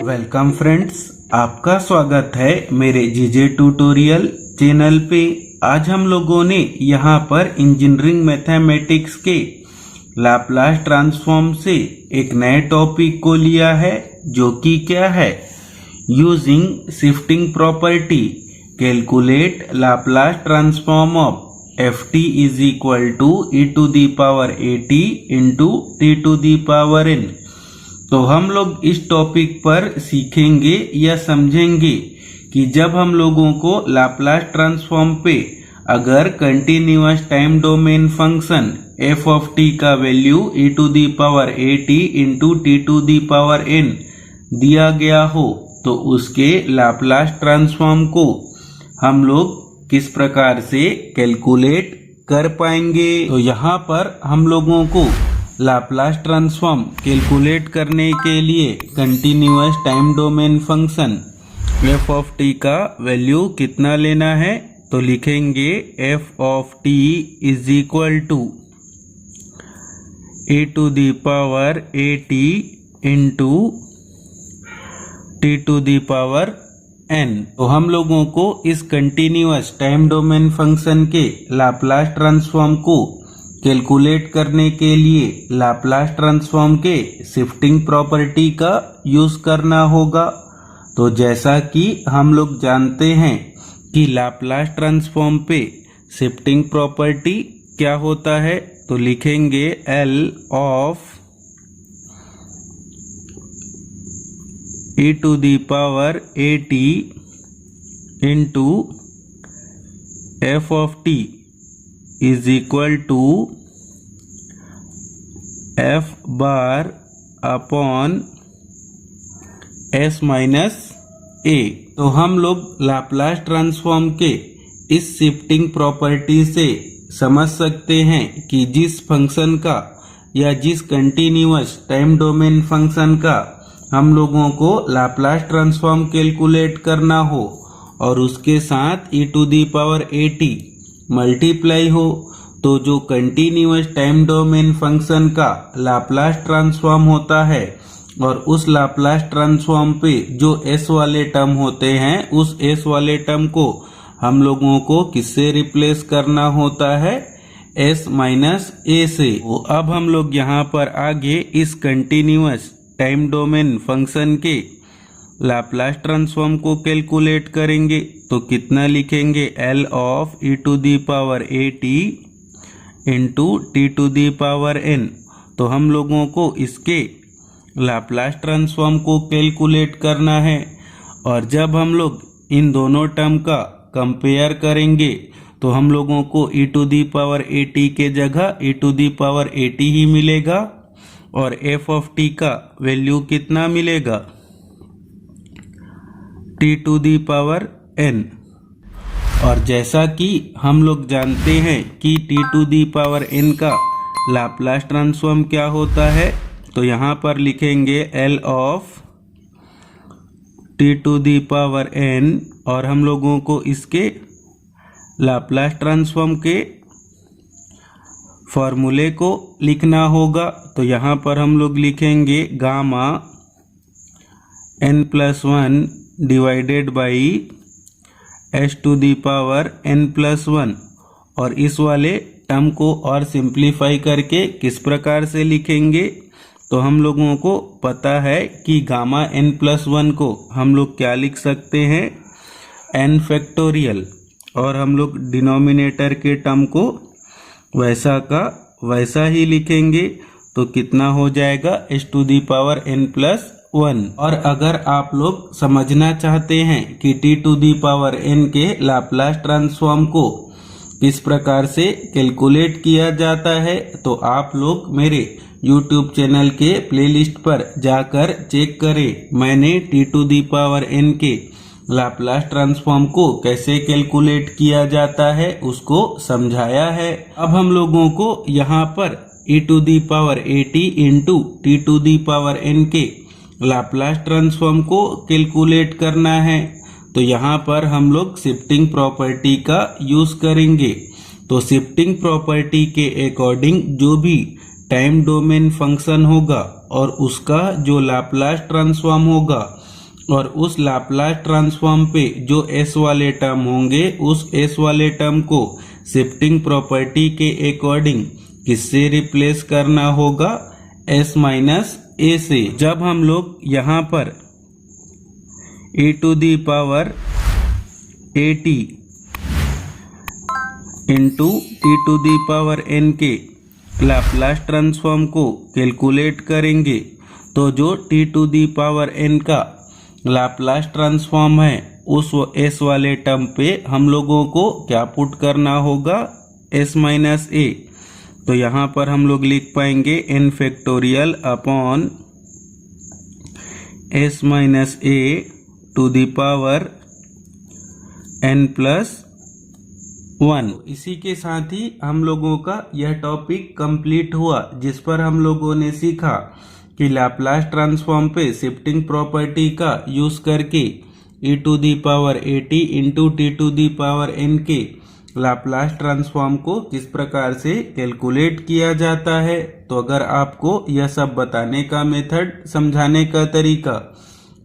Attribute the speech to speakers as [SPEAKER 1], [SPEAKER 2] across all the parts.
[SPEAKER 1] Welcome friends, आपका स्वागत है मेरे जीजे ट्यूटोरियल चैनल पे। आज हम लोगों ने यहाँ पर इंजीनियरिंग मैथमेटिक्स के लाप्लास ट्रांसफॉर्म से एक नए टॉपिक को लिया है, जो कि क्या है, using shifting property calculate Laplace transform of ft is equal to e to the power at into t to the power n। तो हम लोग इस टॉपिक पर सीखेंगे या समझेंगे कि जब हम लोगों को लाप्लास ट्रांसफॉर्म पे अगर continuous time domain function f of t का value e to the power at into t to the power n दिया गया हो, तो उसके लाप्लास ट्रांसफॉर्म को हम लोग किस प्रकार से कैलकुलेट कर पाएंगे। तो यहाँ पर हम लोगों को लाप्लास ट्रांसफॉर्म कैलकुलेट करने के लिए continuous time domain function f of t का वैल्यू कितना लेना है, तो लिखेंगे f of t is equal to e to the power at into t to the power n। तो हम लोगों को इस कंटिन्यूअस टाइम डोमेन फंक्शन के लाप्लास ट्रांसफॉर्म को कैलकुलेट करने के लिए लाप्लास ट्रांसफॉर्म के शिफ्टिंग प्रॉपर्टी का यूज करना होगा। तो जैसा कि हम लोग जानते हैं कि लाप्लास ट्रांसफॉर्म पे शिफ्टिंग प्रॉपर्टी क्या होता है, तो लिखेंगे L of e to the power at into f of t is equal to f bar upon s minus a। तो हम लोग लाप्लास ट्रांसफॉर्म के इस शिफ्टिंग प्रॉपर्टी से समझ सकते हैं कि जिस फंक्शन का या जिस कंटिन्यूअस टाइम डोमेन फंक्शन का हम लोगों को लाप्लास ट्रांसफॉर्म कैलकुलेट करना हो और उसके साथ e to the power at multiply हो, तो जो कंटिन्यूअस टाइम डोमेन फंक्शन का लाप्लास ट्रांसफॉर्म होता है और उस लाप्लास ट्रांसफॉर्म पे जो s वाले टर्म होते हैं, उस s वाले टर्म को हम लोगों को किससे रिप्लेस करना होता है, s माइनस a से। तो अब हम लोग यहाँ पर आगे इस कंटिन्यूअस टाइम डोमेन फंक्शन के लाप्लास ट्रांसफॉर्म को कैलकुलेट करेंगे। तो कितना लिखेंगे, L of e to the power at into t to the power n। तो हम लोगों को इसके लाप्लास ट्रांसफॉर्म को कैलकुलेट करना है, और जब हम लोग इन दोनों टर्म का कंपेयर करेंगे तो हम लोगों को e to the power at के जगह e to the power at ही मिलेगा, और f ऑफ t का वैल्यू कितना मिलेगा, t to the power n। और जैसा कि हम लोग जानते हैं कि t to the power n का लाप्लास ट्रांसफॉर्म क्या होता है, तो यहाँ पर लिखेंगे L of t to the power n, और हम लोगों को इसके लाप्लास ट्रांसफॉर्म के फॉर्मूले को लिखना होगा। तो यहाँ पर हम लोग लिखेंगे gamma n+1 divided by s to the power n+1, और इस वाले टर्म को और सिंप्लीफाई करके किस प्रकार से लिखेंगे, तो हम लोगों को पता है कि गामा n+1 को हम लोग क्या लिख सकते हैं, n फैक्टोरियल, और हम लोग डिनोमिनेटर के टर्म को वैसा का वैसा ही लिखेंगे। तो कितना हो जाएगा, s to the power n+1। और अगर आप लोग समझना चाहते हैं कि t to the power n के लाप्लास ट्रांसफॉर्म को किस प्रकार से कैलकुलेट किया जाता है, तो आप लोग मेरे YouTube चैनल के प्लेलिस्ट पर जाकर चेक करें। मैंने t to the power n के लाप्लास ट्रांसफॉर्म को कैसे कैलकुलेट किया जाता है उसको समझाया है। अब हम लोगों को यहाँ पर e to the power at into t to the power n के लाप्लास ट्रांसफॉर्म को कैलकुलेट करना है। तो यहाँ पर हम लोग शिफ्टिंग प्रॉपर्टी का यूज करेंगे। तो शिफ्टिंग प्रॉपर्टी के अकॉर्डिंग जो भी टाइम डोमेन फंक्शन होगा और उसका जो लाप्लास ट्रांसफॉर्म होगा और उस लाप्लास ट्रांसफॉर्म पे जो s वाले टर्म होंगे उस s वाले टर्म को शिफ्टिंग प्रॉपर्टी के अकॉर्डिंग किससे रिप्लेस करना होगा, s माइनस a से। जब हम लोग यहाँ पर e to the power at into t to the power n के लाप्लास ट्रांसफॉर्म को कैलकुलेट करेंगे तो जो t to the power n का लाप्लास ट्रांसफॉर्म है उस s वाले टर्म पे हम लोगों को क्या पुट करना होगा, s माइनस a। तो यहाँ पर हम लोग लिख पाएंगे n factorial upon s minus a to the power n plus 1। इसी के साथ ही हम लोगों का यह टॉपिक कंप्लीट हुआ, जिस पर हम लोगों ने सीखा कि लाप्लास ट्रांसफॉर्म पे शिफ्टिंग प्रॉपर्टी का यूज करके e to the power at into t to the power n के लाप्लास ट्रांसफॉर्म को किस प्रकार से कैलकुलेट किया जाता है। तो अगर आपको यह सब बताने का मेथड, समझाने का तरीका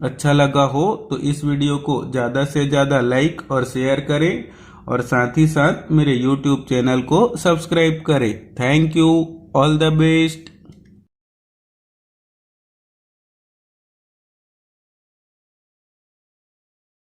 [SPEAKER 1] अच्छा लगा हो तो इस वीडियो को ज़्यादा से ज़्यादा लाइक और शेयर करें और साथ ही साथ मेरे YouTube चैनल को सब्सक्राइब करें। Thank you, all the best.